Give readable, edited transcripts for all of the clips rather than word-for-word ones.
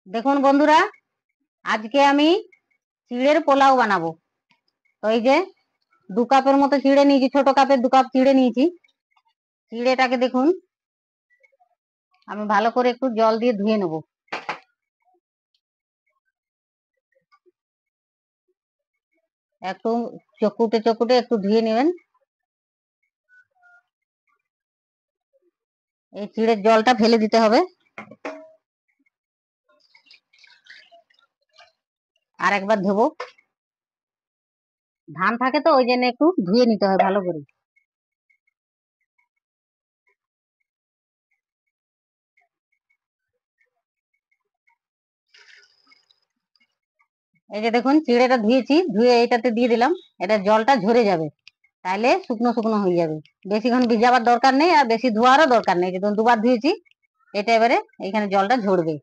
দেখুন বন্ধুরা, আজকে আমি চিড়ের পোলাও বানাবো। তো এই যে 2 কাপের মতো চিড়ে নিয়েছি, ছোট কাপের 2 কাপ চিড়ে নিয়েছি। চিড়েটাকে দেখুন আমি ভালো করে একটু জল দিয়ে ধুয়ে নেব। একটু চকুটে চকুটে একটু ধুয়ে নেবেন। এই চিড়ের জলটা ফেলে দিতে হবে। আর একবার ধোবো, ধান থাকে তো ওই জন্য একটু ধুয়ে নিতে হয় ভালো করে। এই যে দেখুন চিড়েটা ধুয়েছি, ধুয়ে এইটাতে দিয়ে দিলাম। এটা জলটা ঝরে যাবে, তাহলে শুকনো শুকনো হয়ে যাবে। বেশিক্ষণ ভিজাবার দরকার নেই আর বেশি ধোয়ারও দরকার নেই। যেহেতু 2 বার ধুয়েছি, এটা এবারে এইখানে জলটা ঝরবে।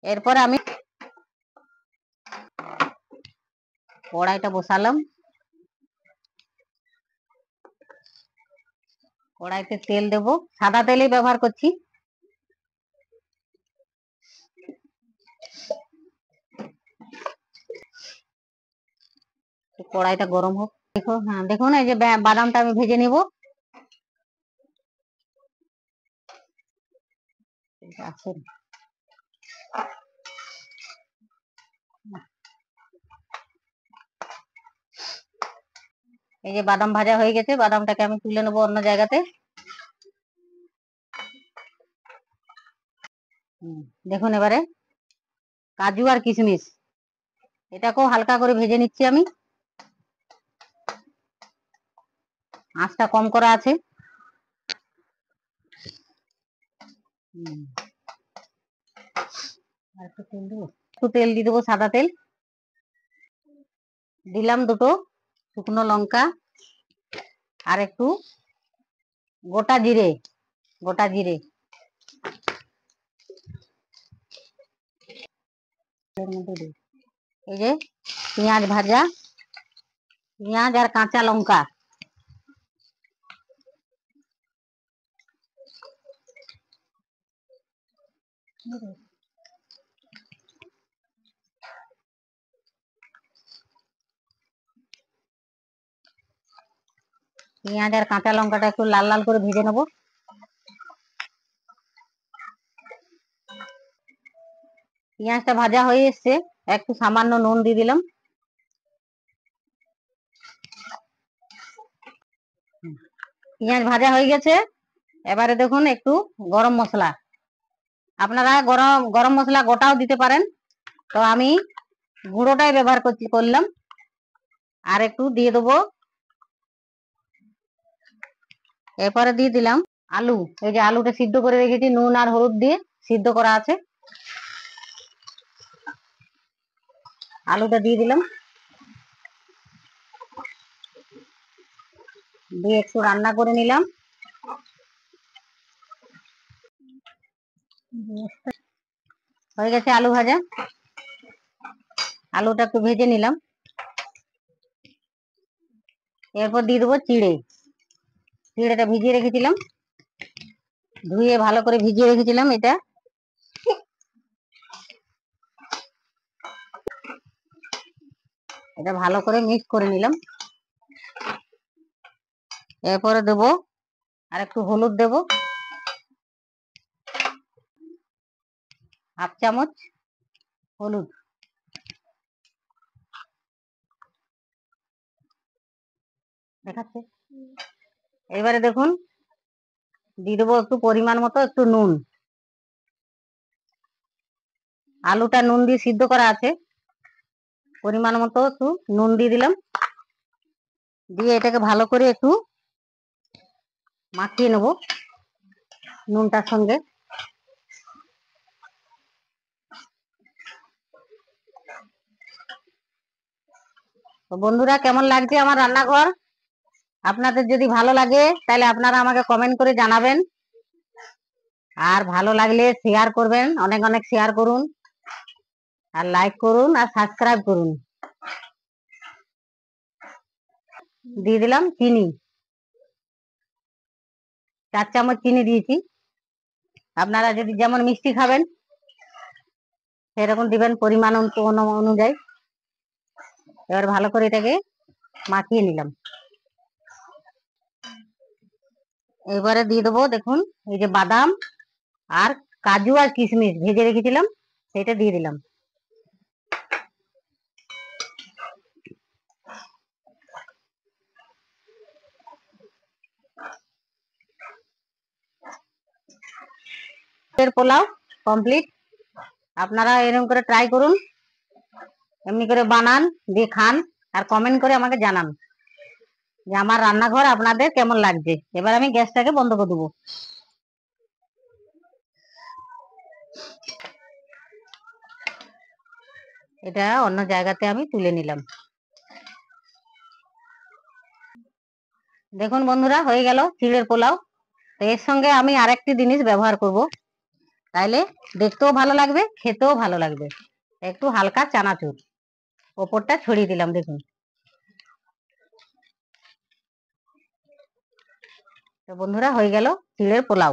এরপরে আমি কড়াইটা বসালাম। কড়াইতে তেল দেব, সাদা তেলই ব্যবহার করছি। কড়াইটা গরম হোক। দেখুন এই যে বাদামটা আমি ভেজে নিব। এই যে বাদাম ভাজা হয়ে গেছে, বাদামটাকে আমি তুলে নেবো অন্য জায়গাতে। দেখুন এবারে কাজু আর কিশমিশ, এটাকেও হালকা করে ভেজে নিচ্ছি আমি। আঁচটা কম করা আছে। একটু তেল দিয়ে দেবো, সাদা তেল দিলাম। 2টো শুকনো লঙ্কা আর একটু গোটা জিরে। এই যে পেঁয়াজ ভাজা, পেঁয়াজ আর কাঁচা লঙ্কা। পেঁয়াজ আর কাঁচা লঙ্কাটা একটু লাল লাল করে ভেজে নেব। পেঁয়াজটা ভাজা হয়ে এসছে, একটু সামান্য নুন দিয়ে দিলাম। পেঁয়াজ ভাজা হয়ে গেছে। এবারে দেখুন একটু গরম মশলা, আপনারা গরম মশলা গোটাও দিতে পারেন, তো আমি গুঁড়োটাই ব্যবহার করলাম। আর একটু দিয়ে দেবো। এরপরে দিয়ে দিলাম আলু। এই যে আলুটা সিদ্ধ করে রেখেছি, নুন আর হলুদ দিয়ে সিদ্ধ করা আছে। আলুটা দিয়ে দিলাম, দিয়ে একটু রান্না করে নিলাম। হয়ে গেছে আলু ভাজা। আলুটা একটু ভেজে নিলাম। এরপর দিয়ে দেবো চিড়েটা ভিজিয়ে রেখেছিলাম, ধুয়ে ভালো করে ভিজিয়ে রেখেছিলাম। এটা ভালো করে মিক্স করে নিলাম। এরপরে দেবো আর একটু হলুদ দেবো, 1/2 চামচ হলুদ দেখাচ্ছে। এবারে দেখুন দিয়ে দেবো একটু পরিমাণ মতো একটু নুন। আলুটা নুন দিয়ে সিদ্ধ করা আছে, পরিমাণ মতো একটু নুন দিয়ে দিলাম। দিয়ে এটাকে ভালো করে একটু মাখিয়ে নেব নুনটার সঙ্গে। তো বন্ধুরা, কেমন লাগছে আমার রান্নাঘর? আপনাদের যদি ভালো লাগে তাহলে আপনারা আমাকে কমেন্ট করে জানাবেন। আর ভালো লাগলে শেয়ার করবেন, অনেক অনেক শেয়ার করুন। আর লাইক করুন আর সাবস্ক্রাইব করুন। দিয়ে দিলাম চিনি, 4 চামচ চিনি দিয়েছি। আপনারা যদি যেমন মিষ্টি খাবেন সেরকম দিবেন পরিমাণ অনুযায়ী। এবার ভালো করে এটাকে মাখিয়ে নিলাম। এবারে দিয়ে দেবো, দেখুন এই যে বাদাম আর কাজু আর কিশমিশ ভেজে রেখেছিলাম, সেটা দিয়ে দিলাম। পোলাও কমপ্লিট। আপনারা এরকম করে ট্রাই করুন, এমনি করে বানান, দিয়ে খান, আর কমেন্ট করে আমাকে জানান যে আমার রান্নাঘর আপনাদের কেমন লাগছে। এবার আমি গ্যাসটাকে বন্ধ করে দেবো। এটা অন্য জায়গাতে আমি তুলে নিলাম। দেখুন বন্ধুরা, হয়ে গেল চিড়ের পোলাও। তো এর সঙ্গে আমি আরেকটি জিনিস ব্যবহার করব, তাইলে দেখতেও ভালো লাগবে, খেতেও ভালো লাগবে। একটু হালকা চানাচুর ওপরটা ছড়িয়ে দিলাম। দেখুন, তো বন্ধুরা হয়ে গেল চিড়ের পোলাও।